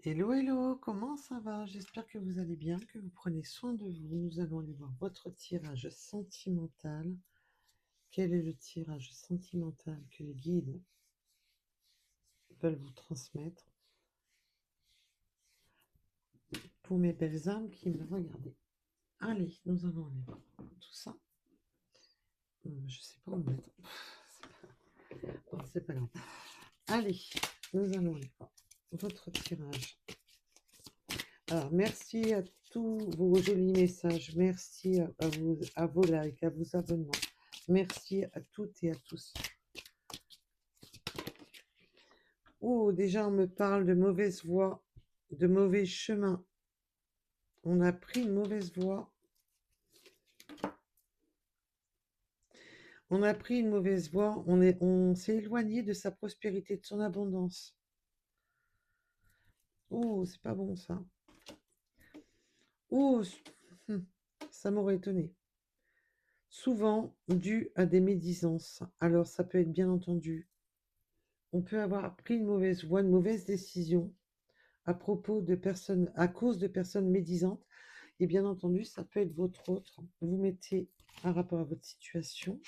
Hello, hello, comment ça va? J'espère que vous allez bien, que vous prenez soin de vous. Nous allons aller voir votre tirage sentimental. Quel est le tirage sentimental que les guides veulent vous transmettre pour mes belles âmes qui me regardent? Allez, nous allons aller voir tout ça. Je sais pas où le mettre. Bon, c'est pas grave. Allez, nous allons aller voir votre tirage. Alors, merci à tous vos jolis messages. Merci à vos likes, à vos abonnements. Merci à toutes et à tous. Oh, déjà, on me parle de mauvaise voie, de mauvais chemin. On a pris une mauvaise voie. On a pris une mauvaise voie. On s'est éloigné de sa prospérité, de son abondance. Oh, c'est pas bon ça. Oh, ça m'aurait étonné. Souvent dû à des médisances. Alors, ça peut être bien entendu. On peut avoir pris une mauvaise voie, une mauvaise décision à propos de personnes, à cause de personnes médisantes. Et bien entendu, ça peut être votre autre. Vous mettez un rapport à votre situation,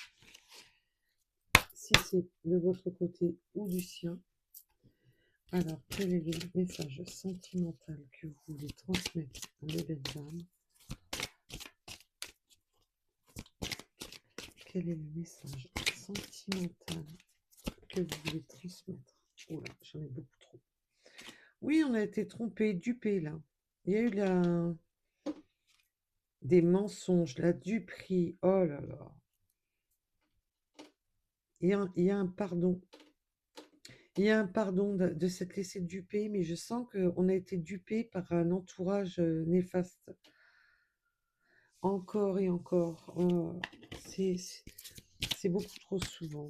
si c'est de votre côté ou du sien. Alors, quel est le message sentimental que vous voulez transmettre à mes belles âmes? Quel est le message sentimental que vous voulez transmettre? Oh là, j'en ai beaucoup trop. Oui, on a été trompé, dupé là. Il y a eu des mensonges, la duperie. Oh là là. Il y a un pardon. Il y a un pardon de s'être laissé duper, mais je sens qu'on a été dupé par un entourage néfaste. Encore et encore. Oh, c'est beaucoup trop souvent.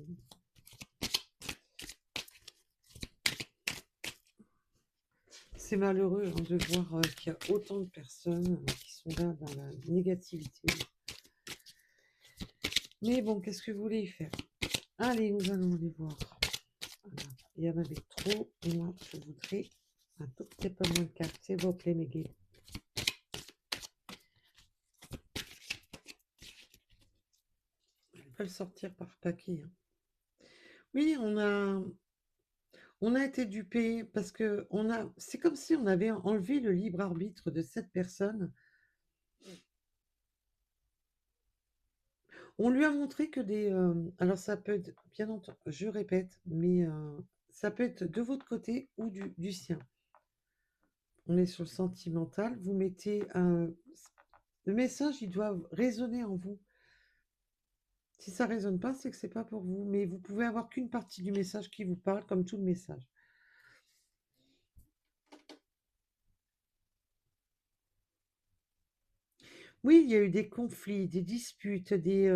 C'est malheureux de voir qu'il y a autant de personnes qui sont là dans la négativité. Mais bon, qu'est-ce que vous voulez y faire? Allez, nous allons aller voir. Voilà. Il y en avait trop, et moi, je voudrais un tout petit peu moins de cartes, s'il vous plaît, mes guides. Je vais pas le sortir par paquet. Hein. Oui, on a été dupé parce que c'est comme si on avait enlevé le libre arbitre de cette personne. On lui a montré que alors ça peut être, bien entendu, je répète, mais ça peut être de votre côté ou du sien. On est sur le sentimental, vous mettez le message, il doit résonner en vous. Si ça résonne pas, c'est que c'est pas pour vous, mais vous pouvez avoir qu'une partie du message qui vous parle, comme tout le message. Oui, il y a eu des conflits, des disputes, et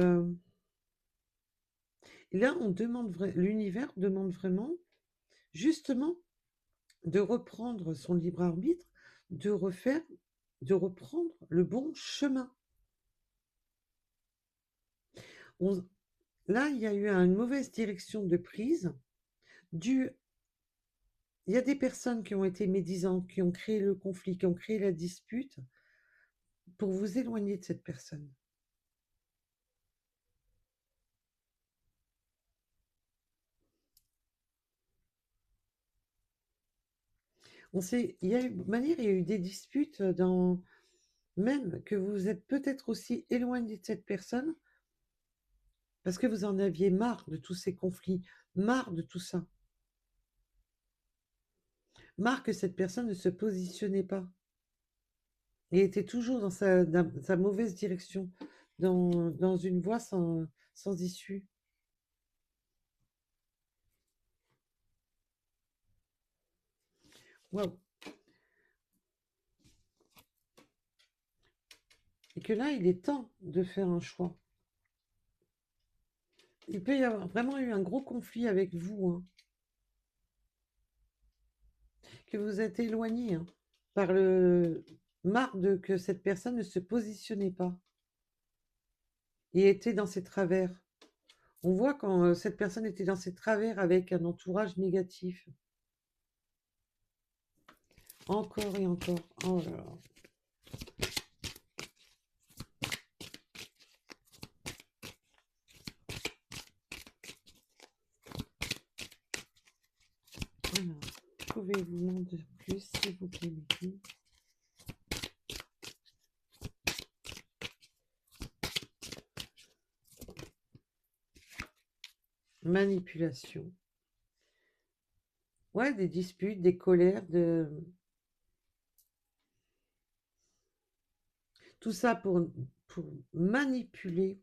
là, l'univers demande vraiment, justement, de reprendre son libre arbitre, de reprendre le bon chemin. Là, il y a eu une mauvaise direction de prise. Il y a des personnes qui ont été médisantes, qui ont créé le conflit, qui ont créé la dispute pour vous éloigner de cette personne. Il y a eu, de manière, il y a eu des disputes même que vous êtes peut-être aussi éloigné de cette personne parce que vous en aviez marre de tous ces conflits, marre de tout ça. Marre que cette personne ne se positionnait pas et était toujours dans sa mauvaise direction, dans une voie sans issue. Waouh! Et que là, il est temps de faire un choix. Il peut y avoir vraiment eu un gros conflit avec vous, hein, que vous êtes éloigné par le marre que cette personne ne se positionnait pas et était dans ses travers. On voit quand cette personne était dans ses travers avec un entourage négatif. Encore et encore. Oh là là. Alors, pouvez-vous m'en dire plus, s'il vous plaît, Mehdi? Manipulation. Ouais, des disputes, des colères, tout ça pour manipuler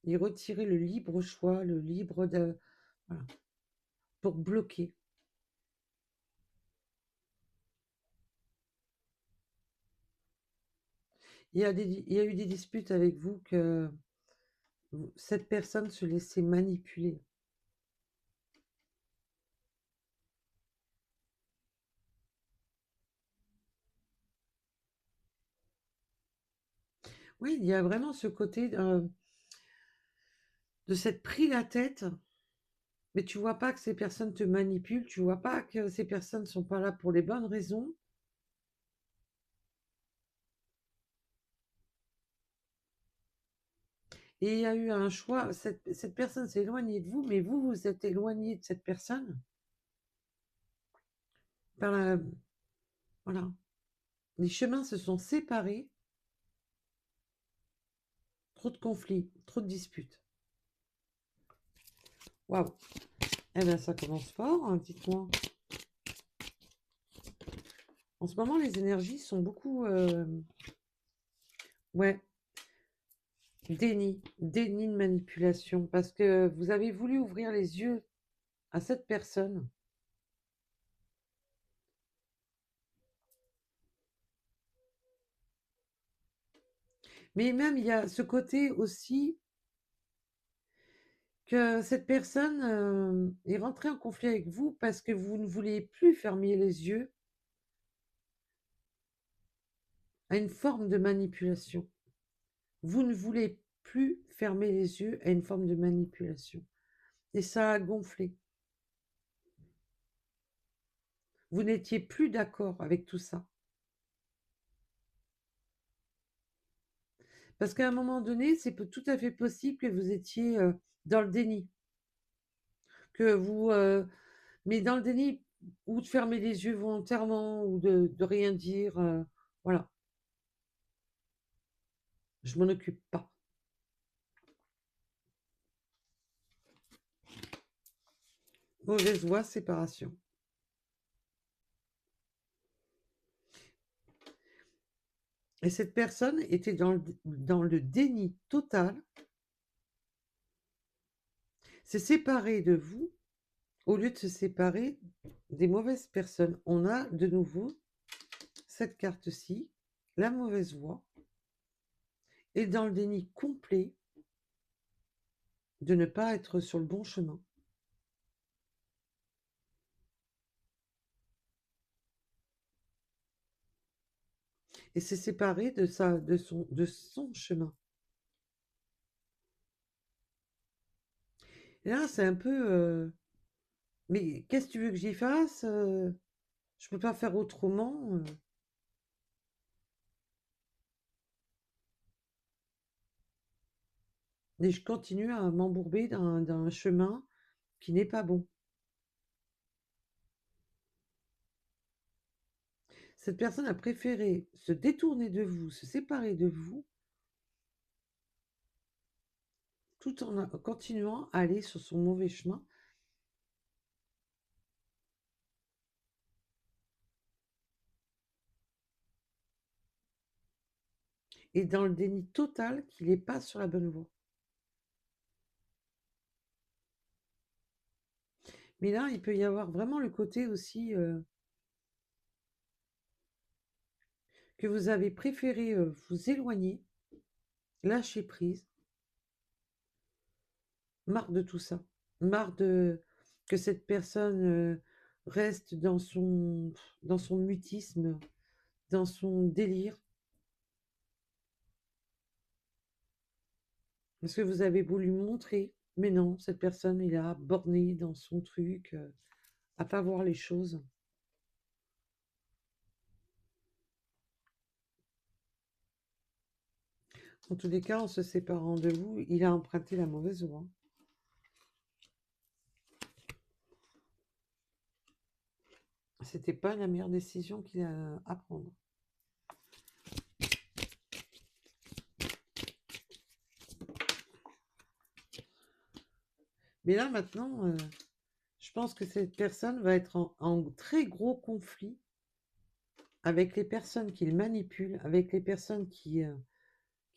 et retirer le libre choix, le libre de... Voilà, pour bloquer. Il y a eu des disputes avec vous que cette personne se laissait manipuler. Oui, il y a vraiment ce côté de s'être pris la tête, mais tu vois pas que ces personnes te manipulent, tu vois pas que ces personnes sont pas là pour les bonnes raisons. Et il y a eu un choix, cette personne s'est éloignée de vous, mais vous vous êtes éloigné de cette personne par la... Voilà. Les chemins se sont séparés, trop de conflits, trop de disputes. Waouh. Eh bien, ça commence fort, hein, dites-moi. En ce moment, les énergies sont beaucoup... Ouais, déni de manipulation, parce que vous avez voulu ouvrir les yeux à cette personne. Mais même, il y a ce côté aussi que cette personne est rentrée en conflit avec vous parce que vous ne voulez plus fermer les yeux à une forme de manipulation. Vous ne voulez plus fermer les yeux à une forme de manipulation. Et ça a gonflé. Vous n'étiez plus d'accord avec tout ça. Parce qu'à un moment donné, c'est tout à fait possible que vous étiez dans le déni. Que vous... mais dans le déni, ou de fermer les yeux volontairement, ou de rien dire. Voilà. Je m'en occupe pas. Mauvaise voie, séparation. Et cette personne était dans le déni total, s'est séparée de vous au lieu de se séparer des mauvaises personnes. On a de nouveau cette carte-ci, la mauvaise voie, et dans le déni complet de ne pas être sur le bon chemin. Et s'est séparé de son chemin. Et là, c'est un peu... mais qu'est-ce que tu veux que j'y fasse? Je peux pas faire autrement. Et je continue à m'embourber d'un chemin qui n'est pas bon. Cette personne a préféré se détourner de vous, se séparer de vous, tout en continuant à aller sur son mauvais chemin. Et dans le déni total qu'il n'est pas sur la bonne voie. Mais là, il peut y avoir vraiment le côté aussi que vous avez préféré vous éloigner, lâcher prise, marre de tout ça, marre de que cette personne reste dans son mutisme, dans son délire, parce que vous avez voulu montrer, mais non, cette personne est là, bornée dans son truc, à pas voir les choses. En tous les cas, en se séparant de vous, il a emprunté la mauvaise voie. C'était pas la meilleure décision qu'il a à prendre. Mais là, maintenant, je pense que cette personne va être en très gros conflit avec les personnes qu'il manipule, avec les personnes qui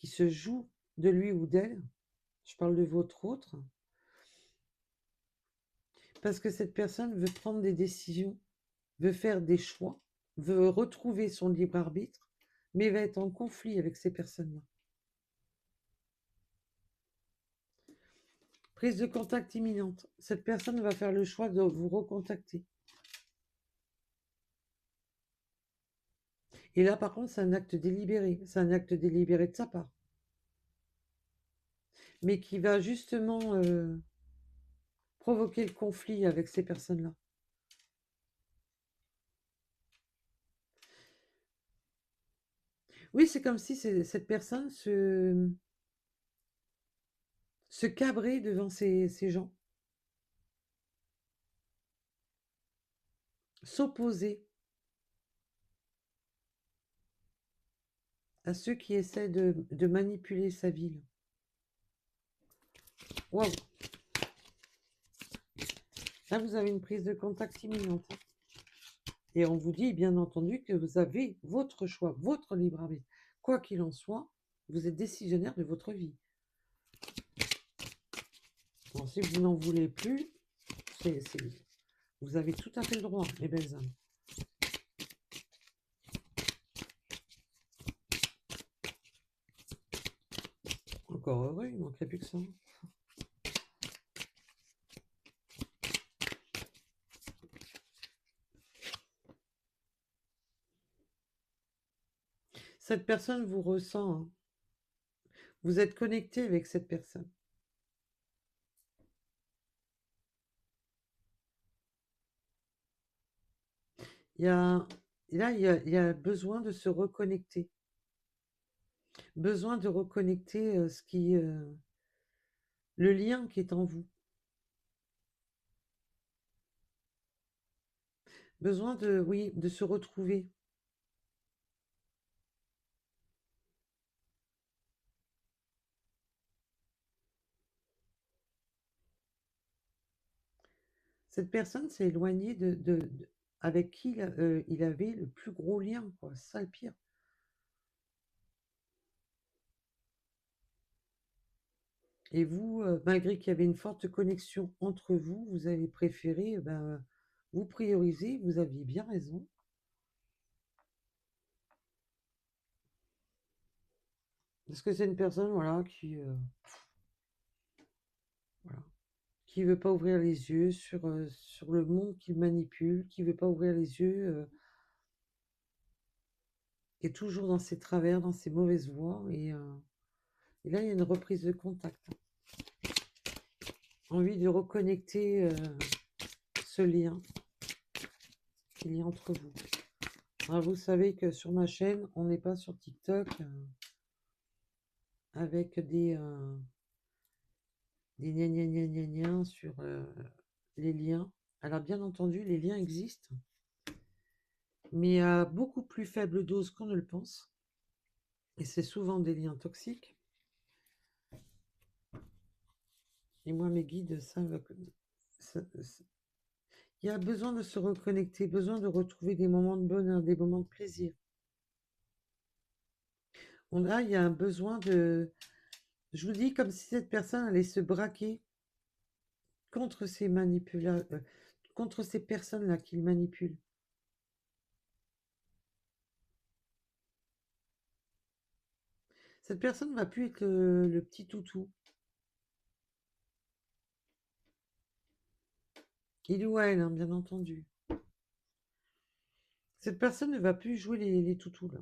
se jouent de lui ou d'elle. Je parle de votre autre. Parce que cette personne veut prendre des décisions, veut faire des choix, veut retrouver son libre arbitre, mais va être en conflit avec ces personnes-là. Prise de contact imminente. Cette personne va faire le choix de vous recontacter. Et là, par contre, c'est un acte délibéré. C'est un acte délibéré de sa part. Mais qui va justement provoquer le conflit avec ces personnes-là. Oui, c'est comme si cette personne se cabrait devant ces gens. S'opposer à ceux qui essaient de manipuler sa vie. Waouh! Là, vous avez une prise de contact imminente. Et on vous dit, bien entendu, que vous avez votre choix, votre libre arbitre. Quoi qu'il en soit, vous êtes décisionnaire de votre vie. Bon, si vous n'en voulez plus, vous avez tout à fait le droit, les belles âmes. Encore heureux, il ne manquerait plus que ça. Cette personne vous ressent. Hein. Vous êtes connecté avec cette personne. Là, il y a besoin de se reconnecter. Besoin de reconnecter le lien qui est en vous. Besoin de se retrouver. Cette personne s'est éloignée avec qui il avait le plus gros lien, quoi. C'est ça le pire. Et vous, malgré qu'il y avait une forte connexion entre vous, vous avez préféré vous prioriser, vous aviez bien raison. Parce que c'est une personne, voilà, qui veut pas ouvrir les yeux sur le monde qu'il manipule, qui veut pas ouvrir les yeux, qui est toujours dans ses travers, dans ses mauvaises voies. Et là, il y a une reprise de contact. Envie de reconnecter ce lien qu'il y a entre vous. Alors, vous savez que sur ma chaîne, on n'est pas sur TikTok avec des gna gna gna gna gna sur les liens. Alors, bien entendu, les liens existent, mais à beaucoup plus faible dose qu'on ne le pense. Et c'est souvent des liens toxiques. Et moi, mes guides savent que il y a besoin de se reconnecter, besoin de retrouver des moments de bonheur, des moments de plaisir. Il y a un besoin de... Je vous dis comme si cette personne allait se braquer contre ces contre ces personnes-là qu'il manipule. Cette personne ne va plus être le petit toutou. Il ou elle, hein, bien entendu. Cette personne ne va plus jouer les toutous, là.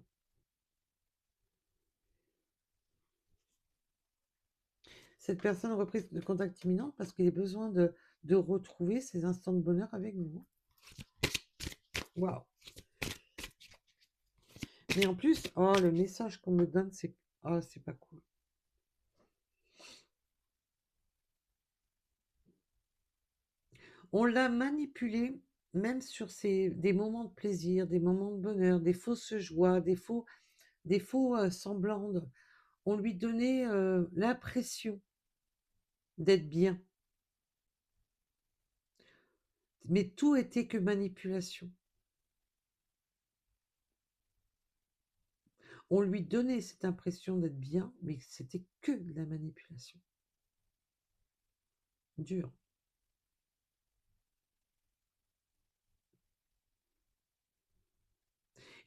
Cette personne reprise de contact imminent parce qu'il a besoin de retrouver ses instants de bonheur avec vous. Waouh! Mais en plus, oh, le message qu'on me donne, c'est... Oh, c'est pas cool. On l'a manipulé même sur des moments de plaisir, des moments de bonheur, des fausses joies, des faux semblants. On lui donnait l'impression d'être bien, mais tout était que manipulation. On lui donnait cette impression d'être bien, mais c'était que de la manipulation. Dur.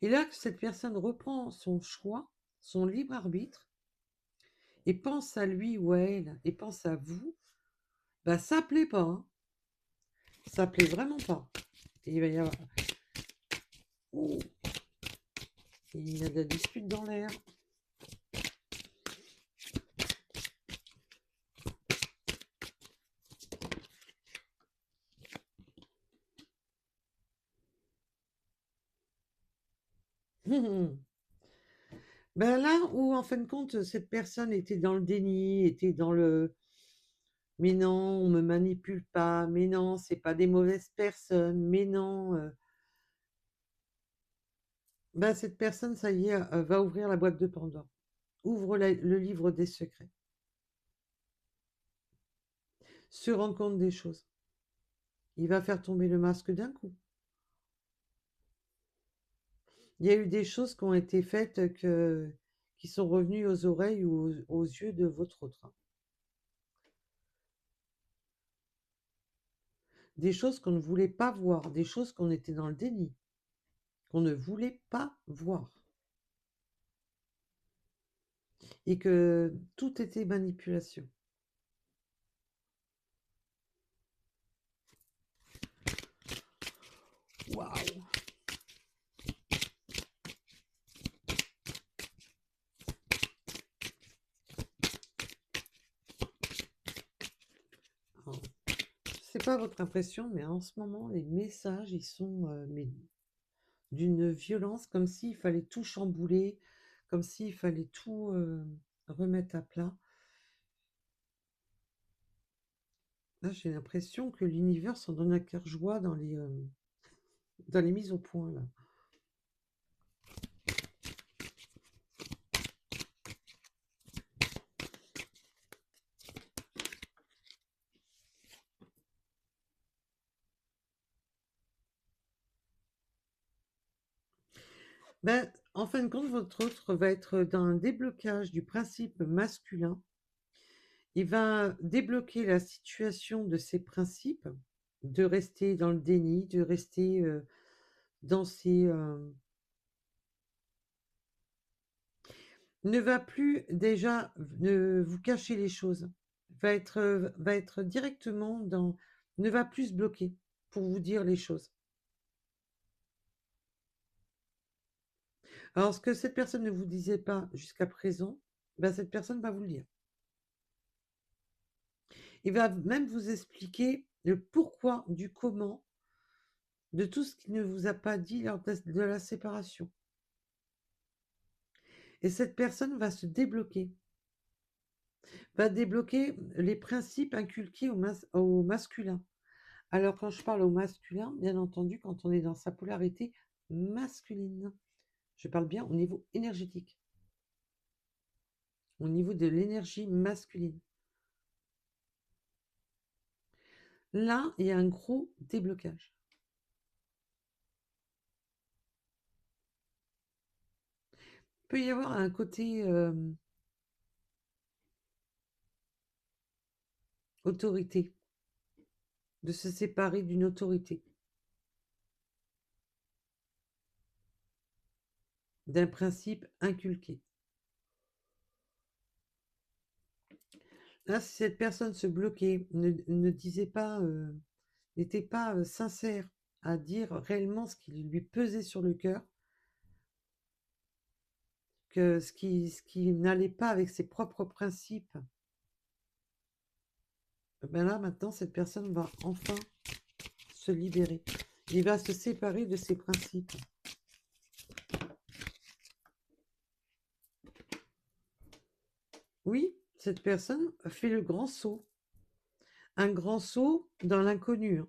Et là, que cette personne reprend son choix, son libre arbitre, et pense à lui ou à elle, et pense à vous, bah ça plaît pas, hein. Ça plaît vraiment pas. Et il va y avoir... Oh, il y a de la dispute dans l'air. Ben là où, en fin de compte, cette personne était dans le déni, était dans le mais non, on me manipule pas, mais non, c'est pas des mauvaises personnes, mais non. Ben, cette personne, ça y est, va ouvrir la boîte de Pandore. Ouvre le livre des secrets. Se rendre compte des choses. Il va faire tomber le masque d'un coup. Il y a eu des choses qui ont été faites qui sont revenues aux oreilles ou aux yeux de votre autre. Des choses qu'on ne voulait pas voir, des choses qu'on était dans le déni, qu'on ne voulait pas voir. Et que tout était manipulation. Waouh! C'est pas votre impression, mais en ce moment, les messages, ils sont mais d'une violence, comme s'il fallait tout chambouler, comme s'il fallait tout remettre à plat. Là, j'ai l'impression que l'univers s'en donne à cœur joie dans les mises au point, là. Ben, en fin de compte, votre autre va être dans un déblocage du principe masculin. Il va débloquer la situation de ses principes, de rester dans le déni, de rester dans ses... ne va plus déjà vous cacher les choses, va être directement dans... ne va plus se bloquer pour vous dire les choses. Alors, ce que cette personne ne vous disait pas jusqu'à présent, ben, cette personne va vous le dire. Il va même vous expliquer le pourquoi, du comment, de tout ce qu'il ne vous a pas dit lors de la séparation. Et cette personne va se débloquer, va débloquer les principes inculqués au masculin. Alors quand je parle au masculin, bien entendu, quand on est dans sa polarité masculine, je parle bien au niveau énergétique, au niveau de l'énergie masculine. Là, il y a un gros déblocage. Il peut y avoir un côté autorité, de se séparer d'une autorité, d'un principe inculqué. Là, si cette personne se bloquait, ne disait pas, n'était pas sincère à dire réellement ce qui lui pesait sur le cœur, que ce qui n'allait pas avec ses propres principes, ben là, maintenant, cette personne va enfin se libérer. Il va se séparer de ses principes. Oui, cette personne fait le grand saut. Un grand saut dans l'inconnu.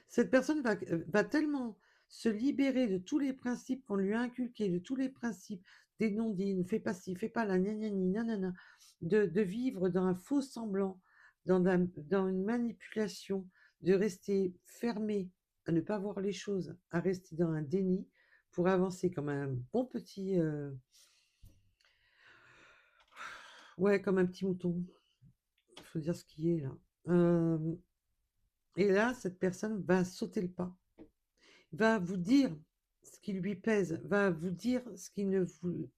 Cette personne va tellement se libérer de tous les principes qu'on lui a inculqués, de tous les principes des non-dits, ne fais pas ci, fais pas là, gna gna gni, nanana, de vivre dans un faux semblant, dans une manipulation, de rester fermé à ne pas voir les choses, à rester dans un déni pour avancer comme un bon petit, ouais, comme un petit mouton. Il faut dire ce qui est là. Euh, et là, cette personne va sauter le pas, va vous dire ce qui lui pèse, va vous dire ce qui ne vous...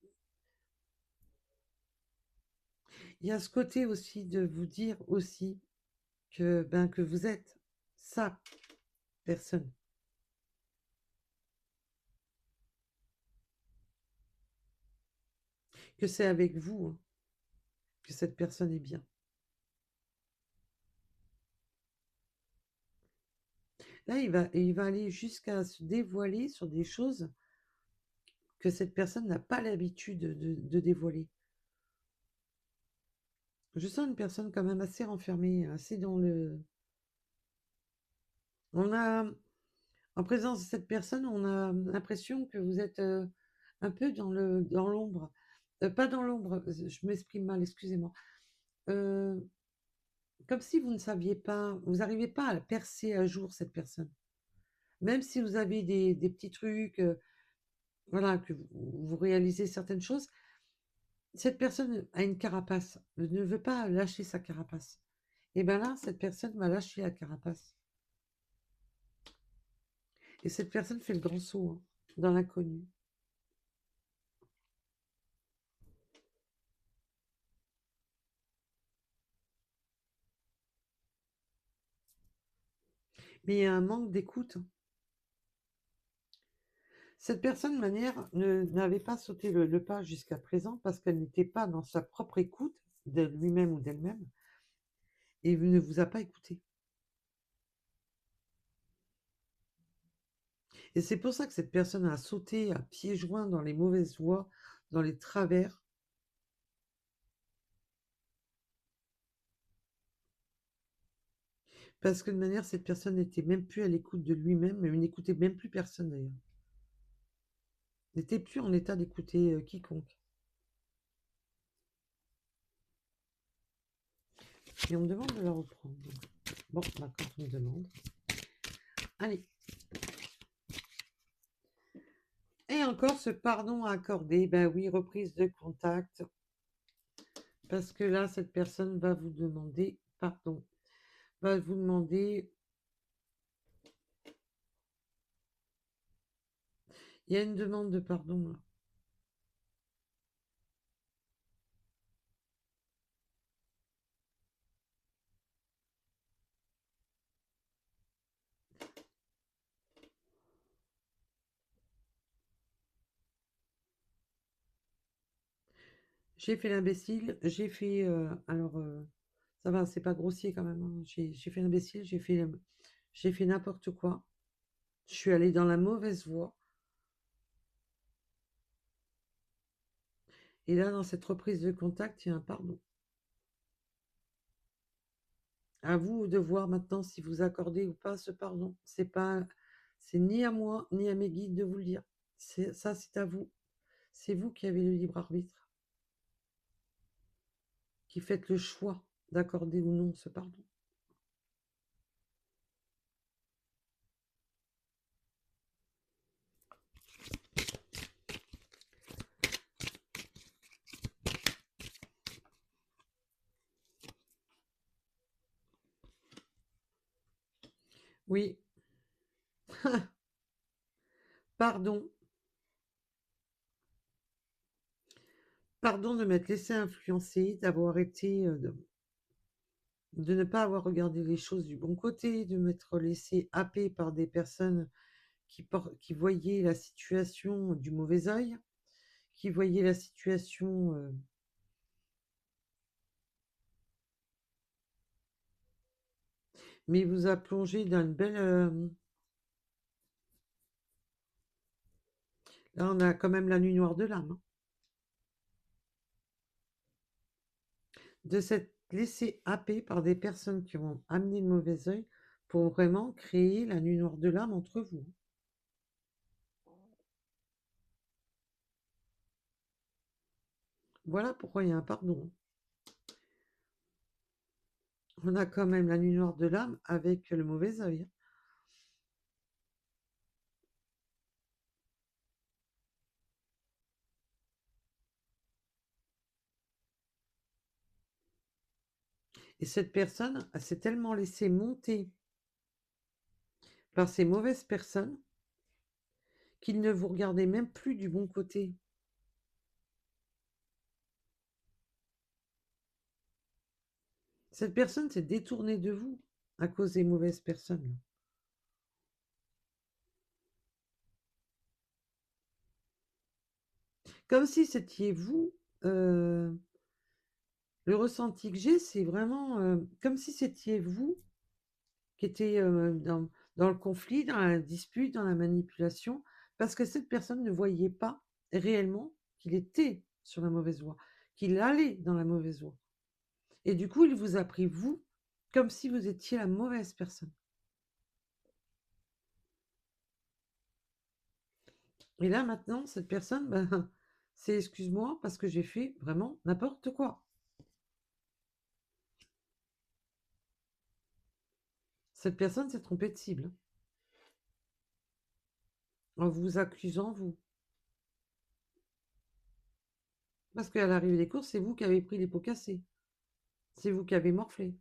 Il y a ce côté aussi de vous dire aussi que vous êtes sa personne, que c'est avec vous hein, que cette personne est bien. Là, il va aller jusqu'à se dévoiler sur des choses que cette personne n'a pas l'habitude de dévoiler. Je sens une personne quand même assez renfermée, assez dans le... On a, en présence de cette personne, on a l'impression que vous êtes un peu dans l'ombre. Pas dans l'ombre, je m'exprime mal, excusez-moi. Euh, Comme si vous ne saviez pas, vous n'arrivez pas à percer à jour cette personne. Même si vous avez des petits trucs, voilà, que vous réalisez certaines choses, cette personne a une carapace, ne veut pas lâcher sa carapace. Et bien là, cette personne va lâcher la carapace. Et cette personne fait le grand saut hein, dans l'inconnu. Mais il y a un manque d'écoute. Cette personne, de manière, n'avait pas sauté le pas jusqu'à présent parce qu'elle n'était pas dans sa propre écoute de lui-même ou d'elle-même et ne vous a pas écouté. Et c'est pour ça que cette personne a sauté à pieds joints dans les mauvaises voies, dans les travers, parce que de manière, cette personne n'était même plus à l'écoute de lui-même, mais n'écoutait même plus personne d'ailleurs. N'était plus en état d'écouter quiconque. Et on me demande de la reprendre. Bon, bah, quand on me demande. Allez. Et encore ce pardon à accorder. Ben oui, reprise de contact. Parce que là, cette personne va vous demander pardon. Va vous demander... Il y a une demande de pardon là. J'ai fait l'imbécile, j'ai fait... ça va, c'est pas grossier quand même. Hein. J'ai fait l'imbécile, j'ai fait n'importe quoi. Je suis allée dans la mauvaise voie. Et là, dans cette reprise de contact, il y a un pardon. À vous de voir maintenant si vous accordez ou pas ce pardon. C'est ni à moi, ni à mes guides de vous le dire. Ça, c'est à vous. C'est vous qui avez le libre arbitre, qui faites le choix d'accorder ou non ce pardon. Oui, pardon. Pardon de m'être laissé influencer, d'avoir été, de ne pas avoir regardé les choses du bon côté, de m'être laissé happer par des personnes qui voyaient la situation du mauvais œil, qui voyaient la situation, mais vous a plongé dans une belle... là, on a quand même la nuit noire de l'âme. Hein. De s'être laissé happer par des personnes qui ont amené le mauvais œil pour vraiment créer la nuit noire de l'âme entre vous. Voilà pourquoi il y a un pardon. On a quand même la nuit noire de l'âme avec le mauvais œil. Et cette personne s'est tellement laissée monter par ces mauvaises personnes qu'il ne vous regardait même plus du bon côté. Cette personne s'est détournée de vous à cause des mauvaises personnes. Comme si c'était vous. Le ressenti que j'ai, c'est vraiment comme si c'était vous qui étiez dans le conflit, dans la dispute, dans la manipulation, parce que cette personne ne voyait pas réellement qu'il était sur la mauvaise voie, qu'il allait dans la mauvaise voie. Et du coup, il vous a pris, vous, comme si vous étiez la mauvaise personne. Et là, maintenant, cette personne, ben, c'est excuse-moi parce que j'ai fait vraiment n'importe quoi. Cette personne s'est trompée de cible en vous accusant, vous. Parce qu'à l'arrivée des courses, c'est vous qui avez pris les pots cassés. C'est vous qui avez morflé.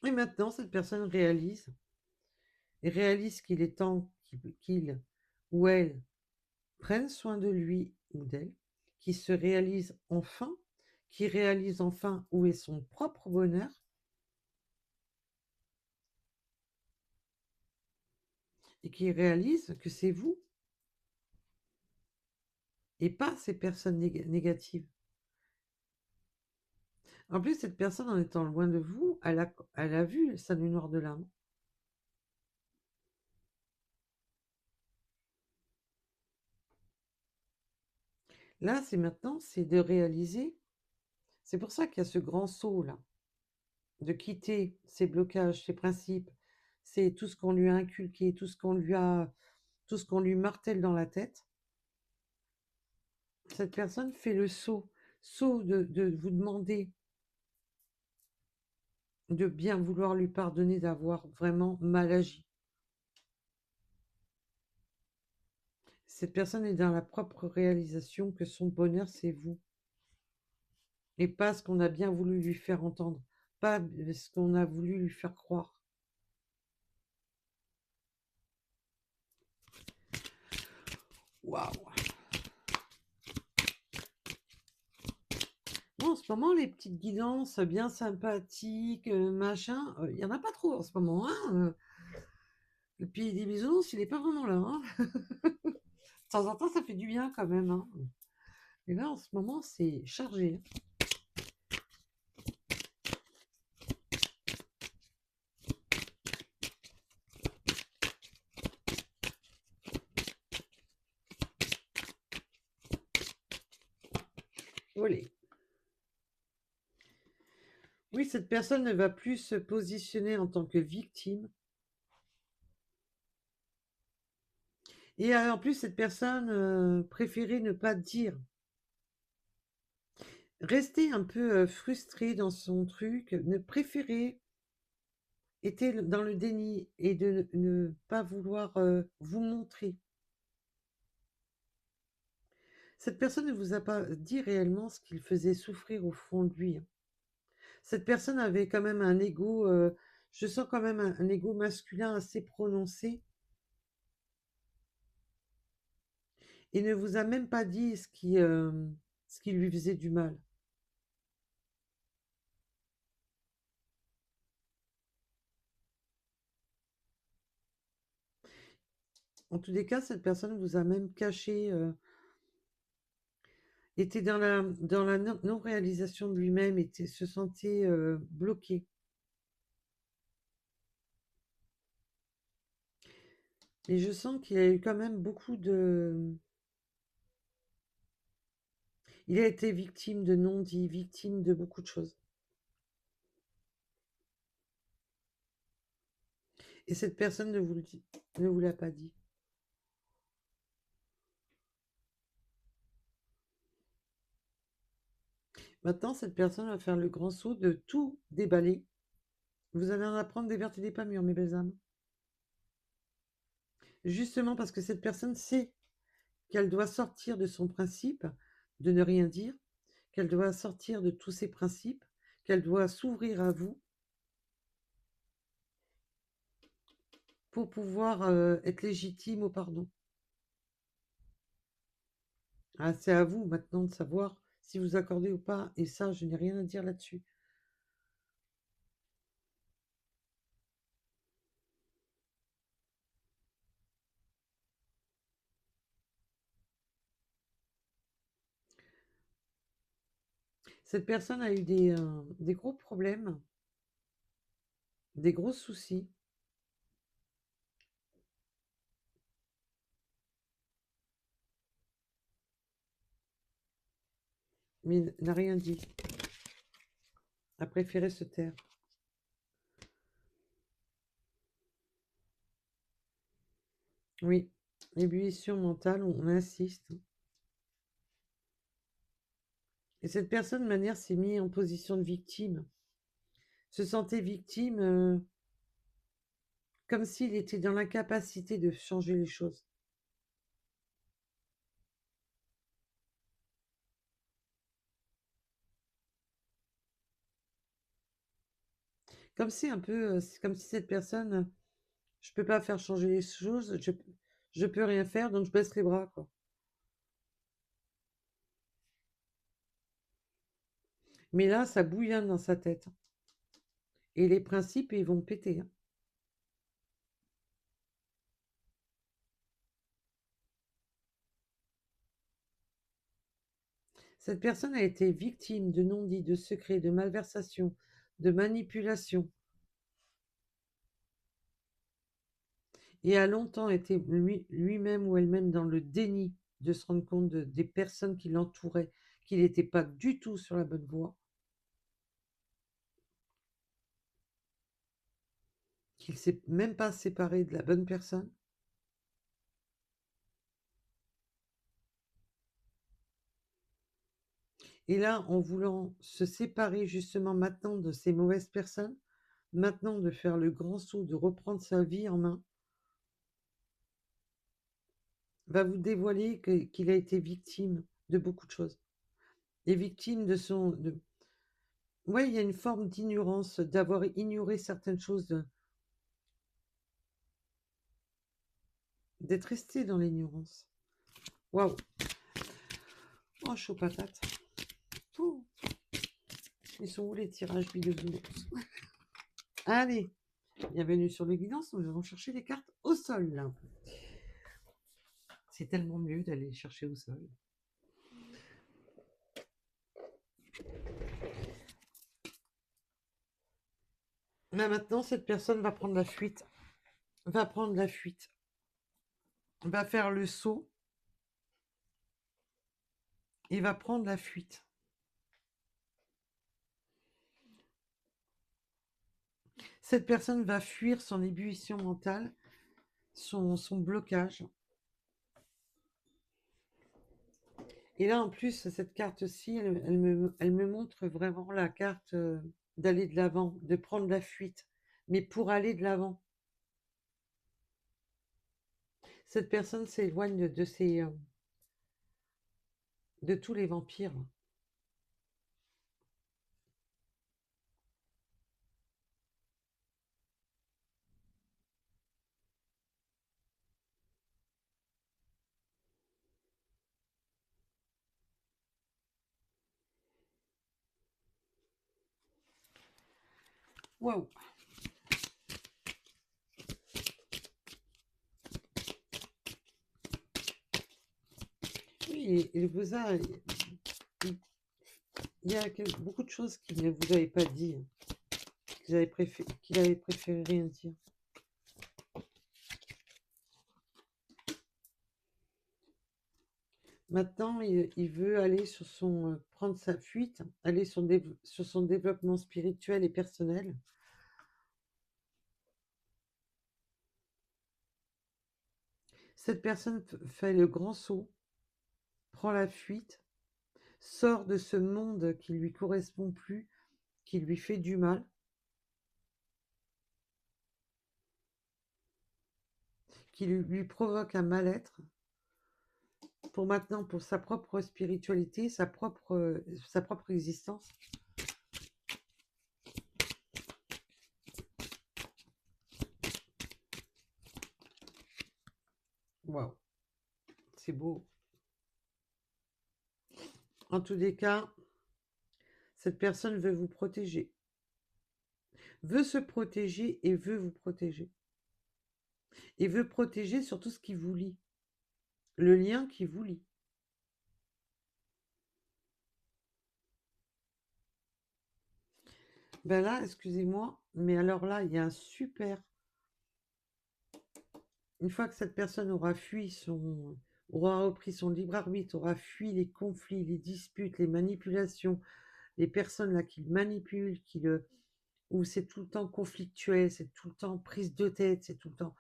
Et maintenant, cette personne réalise qu'il est temps qu'il ou elle prenne soin de lui ou d'elle, qu'il se réalise enfin, qu'il réalise enfin où est son propre bonheur, et qu'il réalise que c'est vous et pas ces personnes négatives. En plus, cette personne, en étant loin de vous, elle a vu sa nuit noire de l'âme. Là, c'est maintenant, c'est de réaliser. C'est pour ça qu'il y a ce grand saut là, de quitter ses blocages, ses principes, c'est tout ce qu'on lui a inculqué, tout ce qu'on lui martèle dans la tête. Cette personne fait le saut de vous demander de bien vouloir lui pardonner d'avoir vraiment mal agi. Cette personne est dans la propre réalisation que son bonheur, c'est vous. Et pas ce qu'on a bien voulu lui faire entendre, pas ce qu'on a voulu lui faire croire. Waouh! En ce moment, les petites guidances bien sympathiques, machin, il n'y en a pas trop en ce moment. Hein. Le pied des bisounours, il n'est pas vraiment là. Hein. De temps en temps, ça fait du bien quand même. Hein. Et là, en ce moment, c'est chargé. Olé. Oui, cette personne ne va plus se positionner en tant que victime. Et en plus, cette personne préférait ne pas dire. Rester un peu frustrée dans son truc, ne préférer était dans le déni et de ne pas vouloir vous montrer. Cette personne ne vous a pas dit réellement ce qu'il faisait souffrir au fond de lui. Hein. Cette personne avait quand même un ego, je sens quand même un ego masculin assez prononcé et ne vous a même pas dit ce qui lui faisait du mal. En tous les cas, cette personne vous a même caché était dans la non-réalisation de lui-même, se sentait bloqué. Et je sens qu'il y a eu quand même beaucoup de... Il a été victime de non-dits, victime de beaucoup de choses. Et cette personne ne vous l'a pas dit. Maintenant, cette personne va faire le grand saut de tout déballer. Vous allez en apprendre des vertes et des pas mûres, mes belles âmes. Justement parce que cette personne sait qu'elle doit sortir de son principe de ne rien dire, qu'elle doit sortir de tous ses principes, qu'elle doit s'ouvrir à vous pour pouvoir être légitime au pardon. Ah, c'est à vous maintenant de savoir si vous accordez ou pas, et ça, je n'ai rien à dire là-dessus. Cette personne a eu des gros problèmes, des gros soucis. Mais n'a rien dit. A préféré se taire. Oui, ébullition mentale, on insiste. Et cette personne, de manière, s'est mise en position de victime. Se sentait victime comme s'il était dans l'incapacité de changer les choses. Comme si un peu, comme si cette personne, je peux pas faire changer les choses, je peux rien faire, donc je baisse les bras, quoi. Mais là, ça bouillonne dans sa tête. Et les principes, ils vont péter, hein. Cette personne a été victime de non-dits, de secrets, de malversations, de manipulations. Et a longtemps été lui-même ou elle-même dans le déni de se rendre compte des personnes qui l'entouraient, qu'il n'était pas du tout sur la bonne voie, qu'il ne s'est même pas séparé de la bonne personne. Et là, en voulant se séparer justement maintenant de ces mauvaises personnes, maintenant de faire le grand saut, de reprendre sa vie en main, va vous dévoiler qu'il a été victime de beaucoup de choses. Et victime de son... Oui, il y a une forme d'ignorance, d'avoir ignoré certaines choses, d'être resté dans l'ignorance. Waouh! Oh, chaud patate. Ouh. Ils sont où les tirages bidouilles? Allez, bienvenue sur le guidance, nous allons chercher les cartes au sol. C'est tellement mieux d'aller les chercher au sol. Là maintenant, cette personne va prendre la fuite. Va prendre la fuite. Va faire le saut. Et va prendre la fuite. Cette personne va fuir son ébullition mentale, son blocage. Et là, en plus, cette carte-ci, elle me montre vraiment la carte d'aller de l'avant, de prendre la fuite. Mais pour aller de l'avant. Cette personne s'éloigne de tous les vampires. Waouh! Oui, il vous a... il y a beaucoup de choses qu'il ne vous avait pas dit, hein, qu'il avait préféré rien dire. Maintenant, il veut aller sur prendre sa fuite, aller sur son développement spirituel et personnel. Cette personne fait le grand saut, prend la fuite, sort de ce monde qui lui correspond plus, qui lui fait du mal, qui lui provoque un mal-être, pour maintenant, pour sa propre spiritualité, sa propre existence. Waouh, c'est beau. En tous les cas, cette personne veut vous protéger, veut se protéger et veut vous protéger. Et veut protéger surtout ce qui vous lie, le lien qui vous lie. Ben là, excusez-moi, mais alors là, il y a un super... Une fois que cette personne aura repris son libre arbitre, aura fui les conflits, les disputes, les manipulations, les personnes là qui le manipulent, où c'est tout le temps conflictuel, c'est tout le temps prise de tête, c'est tout le temps...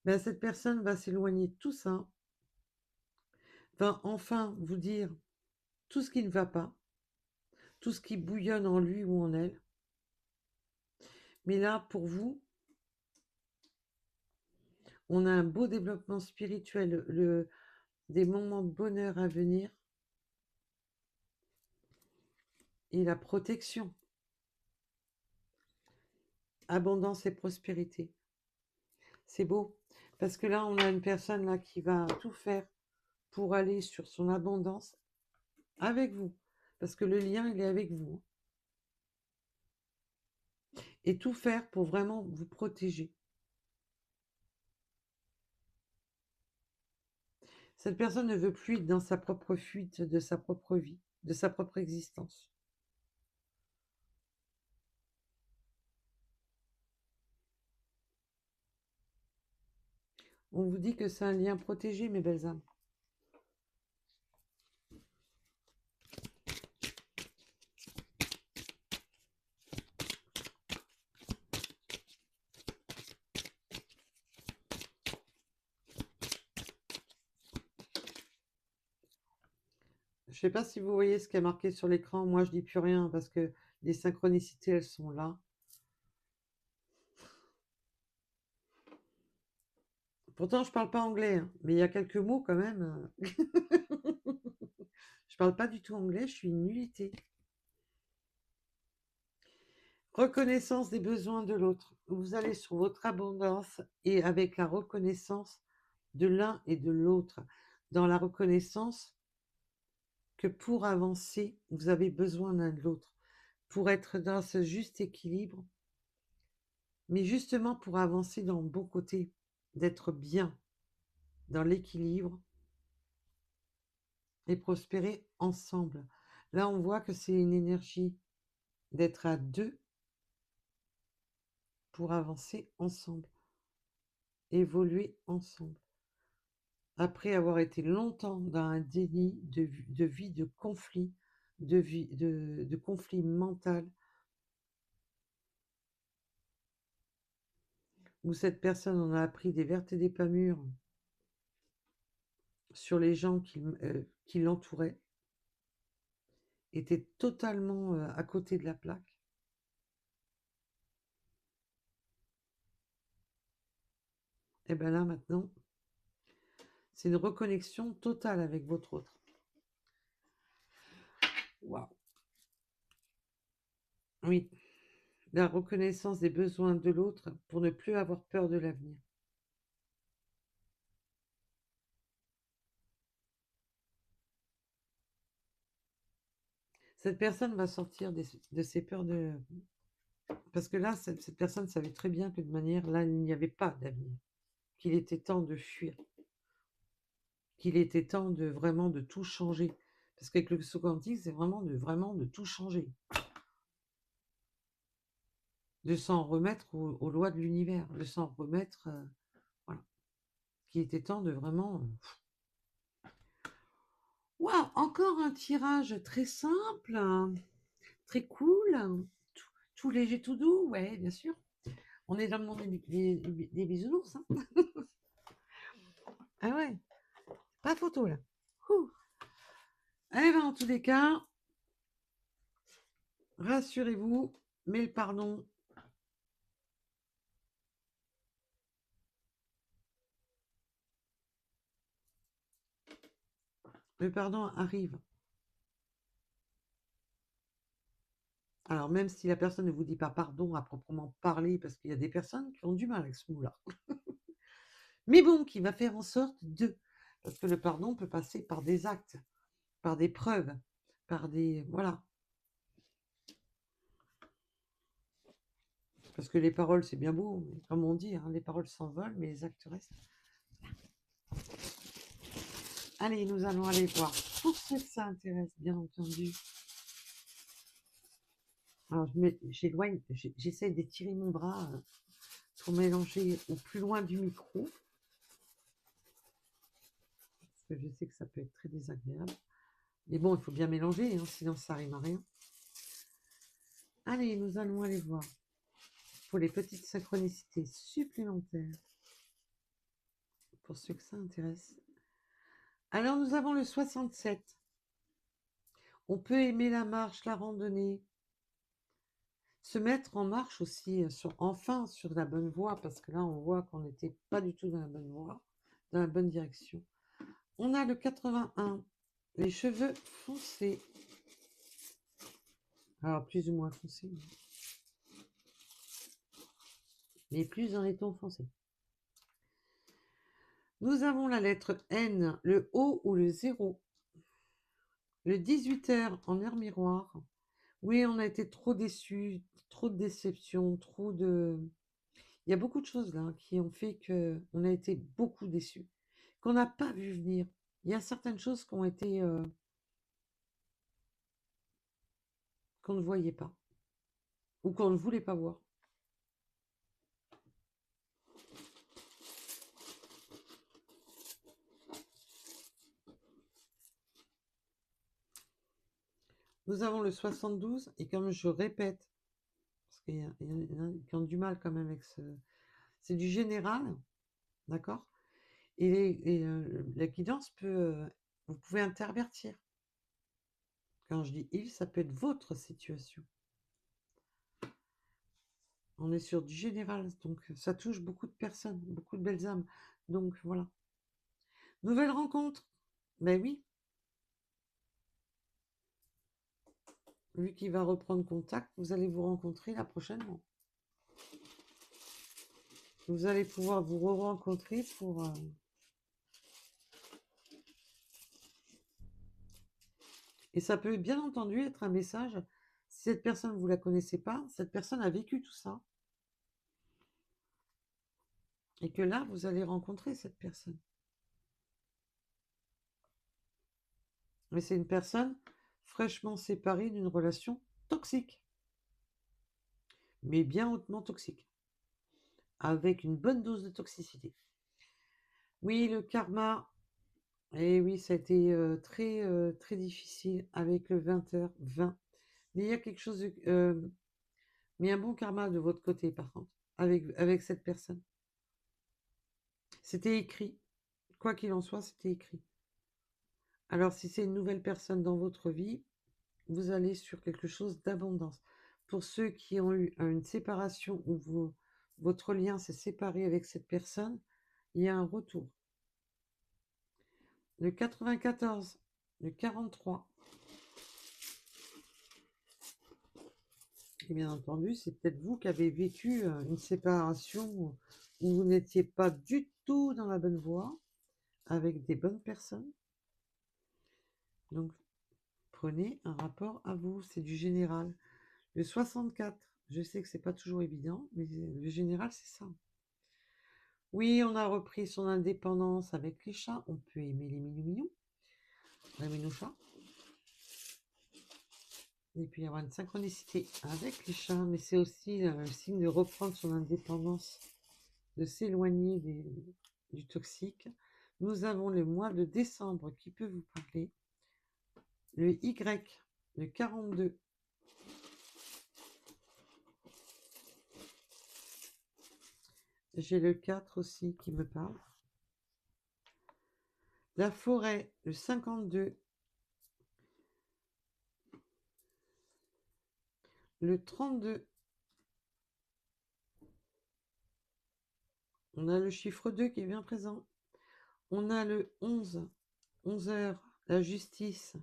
Ben, cette personne va s'éloigner de tout ça, va enfin vous dire tout ce qui ne va pas, tout ce qui bouillonne en lui ou en elle. Mais là, pour vous, on a un beau développement spirituel, des moments de bonheur à venir et la protection, abondance et prospérité. C'est beau, parce que là, on a une personne là qui va tout faire pour aller sur son abondance avec vous, parce que le lien, il est avec vous. Et tout faire pour vraiment vous protéger. Cette personne ne veut plus être dans sa propre fuite de sa propre vie, de sa propre existence. On vous dit que c'est un lien protégé, mes belles âmes. Je ne sais pas si vous voyez ce qui est marqué sur l'écran. Moi, je dis plus rien parce que les synchronicités, elles sont là. Pourtant, je parle pas anglais, hein, mais il y a quelques mots quand même. Je parle pas du tout anglais, je suis une nullité. Reconnaissance des besoins de l'autre. Vous allez sur votre abondance et avec la reconnaissance de l'un et de l'autre. Dans la reconnaissance que pour avancer, vous avez besoin l'un de l'autre. Pour être dans ce juste équilibre, mais justement pour avancer dans le bon côté, d'être bien dans l'équilibre et prospérer ensemble. Là, on voit que c'est une énergie d'être à deux pour avancer ensemble, évoluer ensemble. Après avoir été longtemps dans un déni de vie de conflit, de conflit mental, où cette personne en a appris des vertes et des pas mûres sur les gens qui l'entouraient, était totalement à côté de la plaque. Et bien là, maintenant, c'est une reconnexion totale avec votre autre. Waouh! Oui, la reconnaissance des besoins de l'autre pour ne plus avoir peur de l'avenir. Cette personne va sortir de ses peurs de... Parce que là, cette personne savait très bien que de manière, là, il n'y avait pas d'avenir. Qu'il était temps de fuir. Qu'il était temps de vraiment de tout changer. Parce qu'avec le saut quantique, c'est vraiment de tout changer. De s'en remettre aux lois de l'univers, de s'en remettre, voilà. Qu'il était temps de vraiment... Waouh, encore un tirage très simple, hein, très cool, hein, tout léger, tout doux, ouais, bien sûr. On est dans le monde des bisounours, hein. Ah ouais, pas photo là. Ouh. Eh ben, en tous les cas, rassurez-vous, mais le pardon, arrive. Alors, même si la personne ne vous dit pas pardon à proprement parler, parce qu'il y a des personnes qui ont du mal avec ce mot-là. Mais bon, qui va faire en sorte de... Parce que le pardon peut passer par des actes, par des preuves, par des... Voilà. Parce que les paroles, c'est bien beau, mais comme on dit, hein, les paroles s'envolent, mais les actes restent. Allez, nous allons aller voir. Pour ceux que ça intéresse, bien entendu. Alors, j'éloigne, j'essaie d'étirer mon bras pour mélanger au plus loin du micro. Parce que je sais que ça peut être très désagréable. Mais bon, il faut bien mélanger, hein, sinon ça rime à rien. Allez, nous allons aller voir pour les petites synchronicités supplémentaires. Pour ceux que ça intéresse. Alors, nous avons le 67. On peut aimer la marche, la randonnée, se mettre en marche aussi, enfin sur la bonne voie, parce que là, on voit qu'on n'était pas du tout dans la bonne voie, dans la bonne direction. On a le 81, les cheveux foncés. Alors, plus ou moins foncés, mais plus dans les tons foncés. Nous avons la lettre N, le O ou le 0. Le 18h en heure miroir. Oui, on a été trop déçus, trop de déceptions, trop de... Il y a beaucoup de choses là qui ont fait qu'on a été beaucoup déçus, qu'on n'a pas vu venir. Il y a certaines choses qui ont été... qu'on ne voyait pas, ou qu'on ne voulait pas voir. Nous avons le 72, et comme je répète, parce qu'il y en a qui ont du mal quand même avec ce... C'est du général, d'accord? Et la guidance peut... vous pouvez intervertir. Quand je dis il, ça peut être votre situation. On est sur du général, donc ça touche beaucoup de personnes, beaucoup de belles âmes. Donc voilà. Nouvelle rencontre. Ben oui. Vu qu'il va reprendre contact, vous allez vous rencontrer là prochainement. Vous allez pouvoir vous re-rencontrer pour... Et ça peut bien entendu être un message. Si cette personne, vous la connaissez pas, cette personne a vécu tout ça. Et que là, vous allez rencontrer cette personne. Mais c'est une personne fraîchement séparée d'une relation toxique. Mais bien hautement toxique. Avec une bonne dose de toxicité. Oui, le karma. Et oui, ça a été très difficile avec le 20h20. Mais il y a quelque chose de... mais un bon karma de votre côté, par contre, avec cette personne. C'était écrit. Quoi qu'il en soit, c'était écrit. Alors, si c'est une nouvelle personne dans votre vie, vous allez sur quelque chose d'abondance. Pour ceux qui ont eu une séparation où votre lien s'est séparé avec cette personne, il y a un retour. Le 94, le 43. Et bien entendu, c'est peut-être vous qui avez vécu une séparation où vous n'étiez pas du tout dans la bonne voie, avec des bonnes personnes. Donc, prenez un rapport à vous, c'est du général. Le 64, je sais que c'est pas toujours évident, mais le général, c'est ça. Oui, on a repris son indépendance avec les chats. On peut aimer les mignons, les minous chats. Il peut y avoir une synchronicité avec les chats, mais c'est aussi le signe de reprendre son indépendance, de s'éloigner du toxique. Nous avons le mois de décembre qui peut vous parler. Le Y, le 42. J'ai le 4 aussi qui me parle. La forêt, le 52. Le 32. On a le chiffre 2 qui est bien présent. On a le 11. 11 heures, la justice.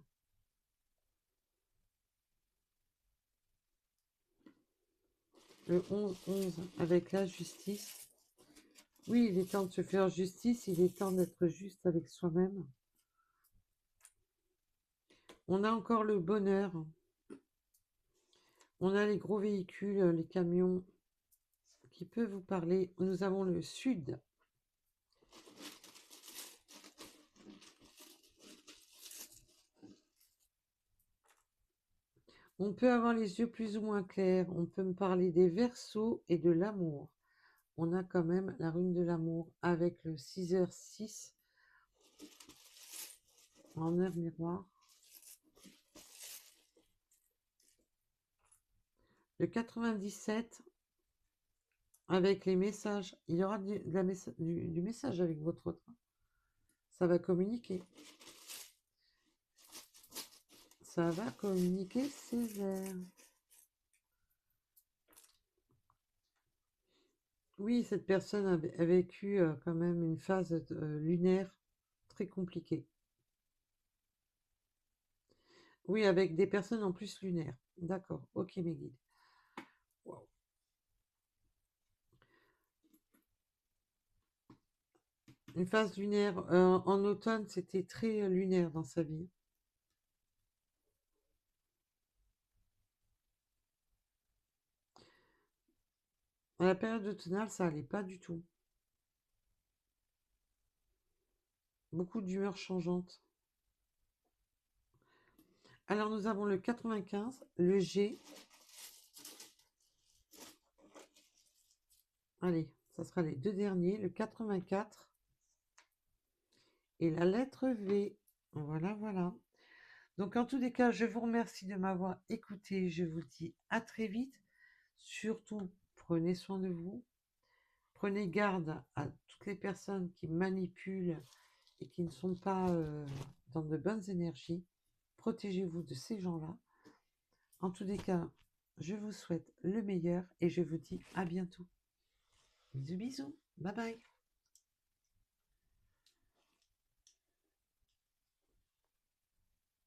Le 11-11 avec la justice. Oui, il est temps de se faire justice, il est temps d'être juste avec soi-même. On a encore le bonheur. On a les gros véhicules, les camions qui peuvent vous parler. Nous avons le sud. On peut avoir les yeux plus ou moins clairs. On peut me parler des Verseaux et de l'amour. On a quand même la rune de l'amour avec le 6h06 en heure miroir. Le 97 avec les messages. Il y aura du message avec votre autre. Ça va communiquer. Ça va communiquer sévère. Oui, cette personne a vécu quand même une phase lunaire très compliquée. Oui, avec des personnes en plus lunaires. D'accord, ok mes guides. Wow. Une phase lunaire. En automne, c'était très lunaire dans sa vie. À la période automnale, ça allait pas du tout. Beaucoup d'humeurs changeantes. Alors nous avons le 95, le G. Allez, ça sera les deux derniers, le 84 et la lettre V. Voilà, voilà. Donc en tous les cas, je vous remercie de m'avoir écouté. Je vous dis à très vite. Surtout, prenez soin de vous. Prenez garde à toutes les personnes qui manipulent et qui ne sont pas dans de bonnes énergies. Protégez-vous de ces gens-là. En tous les cas, je vous souhaite le meilleur et je vous dis à bientôt. Bisous, bisous. Bye bye.